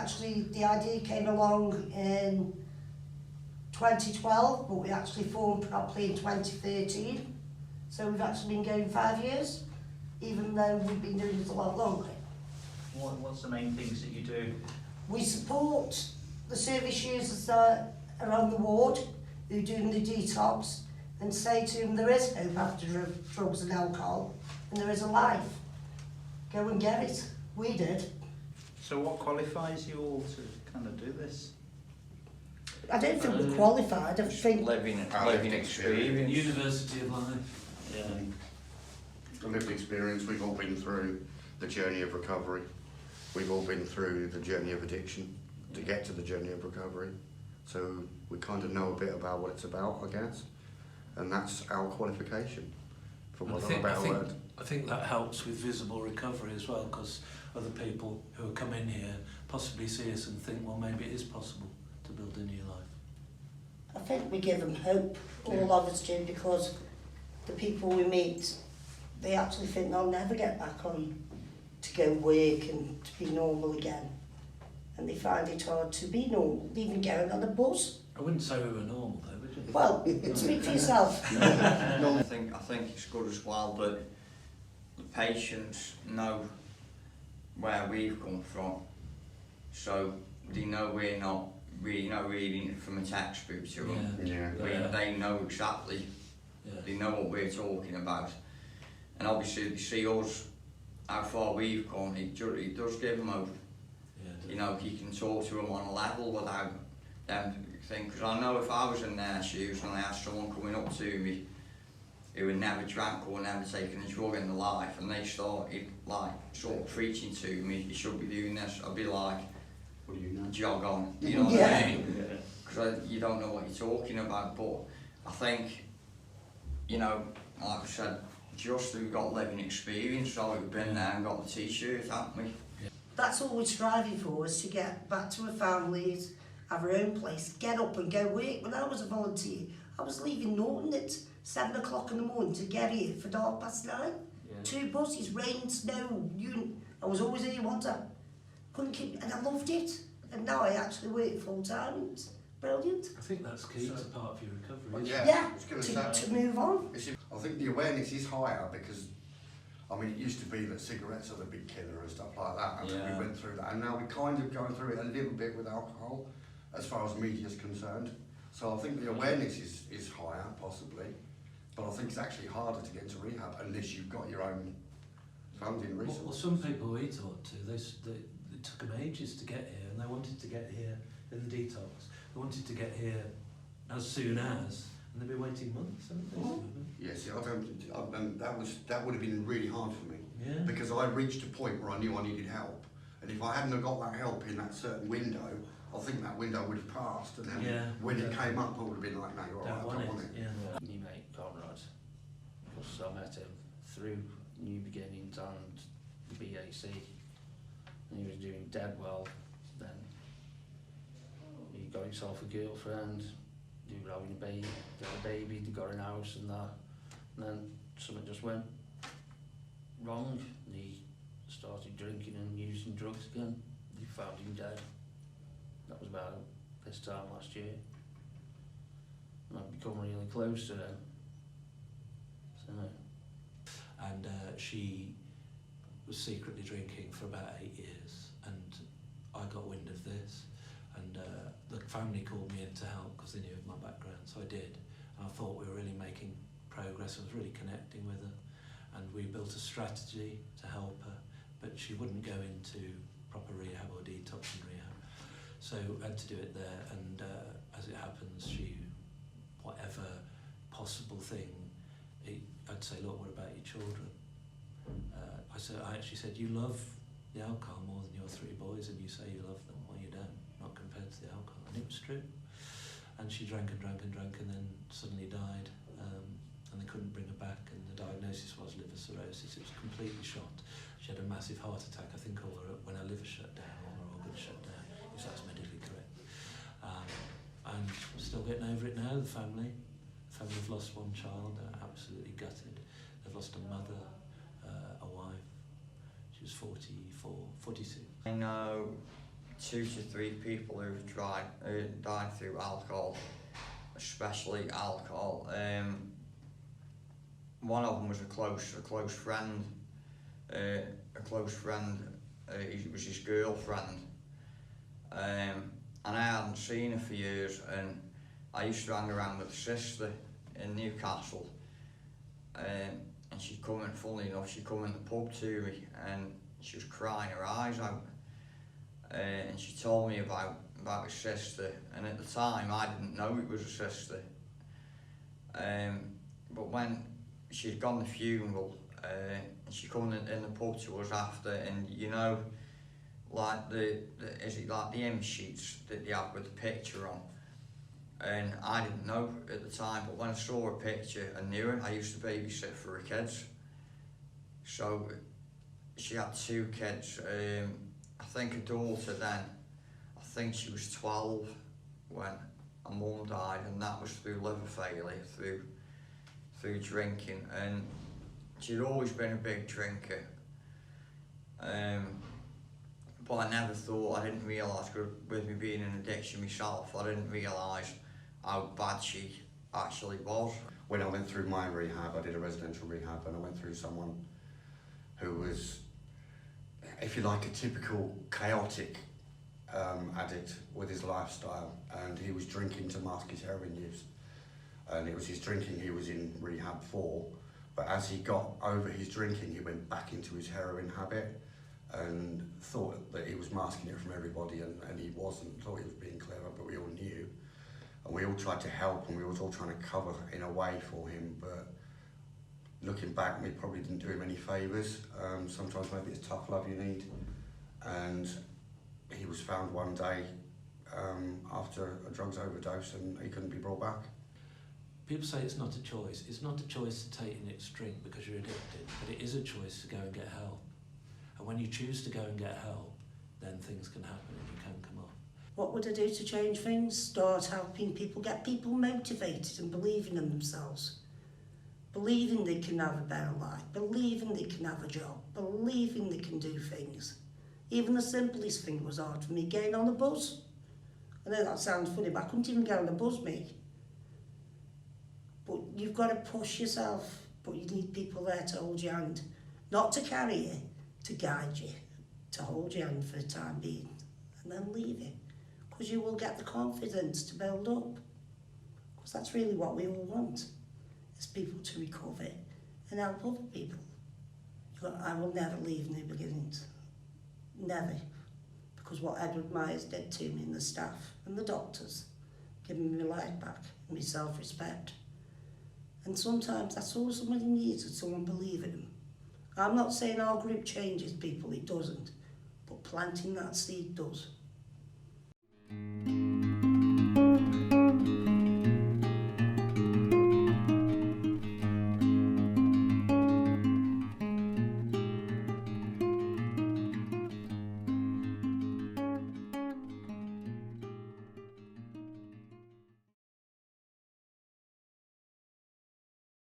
actually, the idea came along in 2012, but we actually formed properly in 2013. So we've actually been going 5 years, even though we've been doing it a lot longer. What's the main things that you do? We support the service users that are on the ward who are doing the detox and say to them there is hope after drugs and alcohol and there is a life. Go and get it. We did. So what qualifies you all to kind of do this? I don't think we're qualified. I think Living experience. University of life. Yeah. A lived experience. We've all been through the journey of recovery. We've all been through the journey of addiction to get to the journey of recovery. So we kind of know a bit about what it's about, I guess. And that's our qualification, for want of a better word. I think that helps with visible recovery as well, because other people who have come in here possibly see us and think, well, maybe it is possible to build a new life. I think we give them hope, all of us do, because the people we meet, they actually think they'll never get back on to go work and to be normal again. And they find it hard to be normal, even going on a bus. I wouldn't say we were normal though, would you? Well, speak for yourself. I think it's good as well that the patients know where we've come from, so they know we're not reading it from a textbook to them. Yeah. They know exactly, they know what we're talking about, and obviously they see us, how far we've come, it does give them hope. You know, you can talk to them on a level without them thinking, because I know if I was in their shoes and I had someone coming up to me who had never drank or never taken a drug in their life, and they started like sort of preaching to me, you should be doing this, I'd be like, What do you know? jog on, you know what I mean? Because you don't know what you're talking about, but I think, you know, like I said, just we've got living experience, so we've been there and got the t-shirt, haven't we? That's all we're striving for, is to get back to our families, have our own place, get up and go work. When I was a volunteer, I was leaving Norton at 7 o'clock in the morning to get here for 9:30. Yeah. 2 buses, rain, snow, I was always here one time. Couldn't keep, and I loved it. And now I actually work full time. It's brilliant. I think that's key to part of your recovery. Yeah, Yeah, I was going to say. to move on. I think the awareness is higher because, I mean, it used to be that cigarettes are the big killer and stuff like that, and Yeah. we went through that, and now we're kind of going through it a little bit with alcohol, as far as media is concerned. So I think the awareness is higher, possibly, but I think it's actually harder to get into rehab unless you've got your own funding resources. Well, some people we talked to, it took them ages to get here, and they wanted to get here in the detox. They wanted to get here as soon as, and they've been waiting months, haven't they? Yes, and that would have been really hard for me. Yeah. Because I reached a point where I knew I needed help, and if I hadn't have got that help in that certain window, I think that window would have passed, and then when it came up, I would have been like, no, you're alright, I don't want it. Yeah. New mate Conrad, because I met him through New Beginnings and the BAC, and he was doing dead well then. He got himself a girlfriend, they were having a baby, they got an house and that, and then something just went wrong, and he started drinking and using drugs again. They found him dead. That was about this time last year. And I've become really close to them. So. And she was secretly drinking for about 8 years, and I got wind of this, and the family called me in to help because they knew of my background, so I did. And I thought we were really making progress. I was really connecting with her, and we built a strategy to help her, but she wouldn't go into proper rehab or detox and rehab. So I had to do it there, and as it happens, whatever possible thing, I'd say, look, what about your children? I actually said, you love the alcohol more than your 3 boys, and you say you love them, well, you don't, not compared to the alcohol. And it was true. And she drank and drank and drank, and then suddenly died, and they couldn't bring her back, and the diagnosis was liver cirrhosis. It was completely shot. She had a massive heart attack, I think, when her liver shut down, all her organs shut down, if that's medically correct. And still getting over it now, the family. The family have lost 1 child, they're absolutely gutted. They've lost a mother, a wife. She was 46. I know 2 to 3 people who've died through alcohol, especially alcohol. One of them was a close friend. It was his girlfriend. And I hadn't seen her for years, and I used to hang around with her sister in Newcastle. And she'd come in, funnily enough, she'd come in the pub to me, and she was crying her eyes out. And she told me about her sister, and at the time I didn't know it was her sister. But when she'd gone to the funeral, and she come in the pub to us after, and you know, like is it like the hymn sheets that they have with the picture on? And I didn't know at the time, but when I saw her picture and knew her, I used to babysit for her kids. So she had 2 kids. I think a daughter then, I think she was 12 when her mum died, and that was through liver failure, through drinking. And she'd always been a big drinker. But I never thought, I didn't realise, with me being in addiction myself, I didn't realise how bad she actually was. When I went through my rehab, I did a residential rehab, and I went through someone who was, if you like, a typical chaotic addict with his lifestyle, and he was drinking to mask his heroin use. And it was his drinking he was in rehab for, but as he got over his drinking, he went back into his heroin habit and thought that he was masking it from everybody, and he wasn't, thought he was being clever, but we all knew. And we all tried to help, and we were all trying to cover in a way for him, but looking back, we probably didn't do him any favours. Sometimes maybe it's tough love you need. And he was found one day after a drugs overdose, and he couldn't be brought back. People say it's not a choice. It's not a choice to take the next drink because you're addicted, but it is a choice to go and get help. And when you choose to go and get help, then things can happen and you can come off. What would I do to change things? Start helping people, get people motivated and believing in themselves. Believing they can have a better life, believing they can have a job, believing they can do things. Even the simplest thing was hard for me, getting on a bus. I know that sounds funny, but I couldn't even get on a bus, mate. But you've got to push yourself, but you need people there to hold your hand. Not to carry you, to guide you, to hold your hand for the time being, and then leave you. Because you will get the confidence to build up. Because that's really what we all want, is people to recover and help other people. I will never leave New Beginnings. Never. Because what Edward Myers did to me and the staff and the doctors, giving me my life back and my self-respect. And sometimes that's all somebody needs, is someone believe in them. I'm not saying our group changes people, it doesn't. But planting that seed does.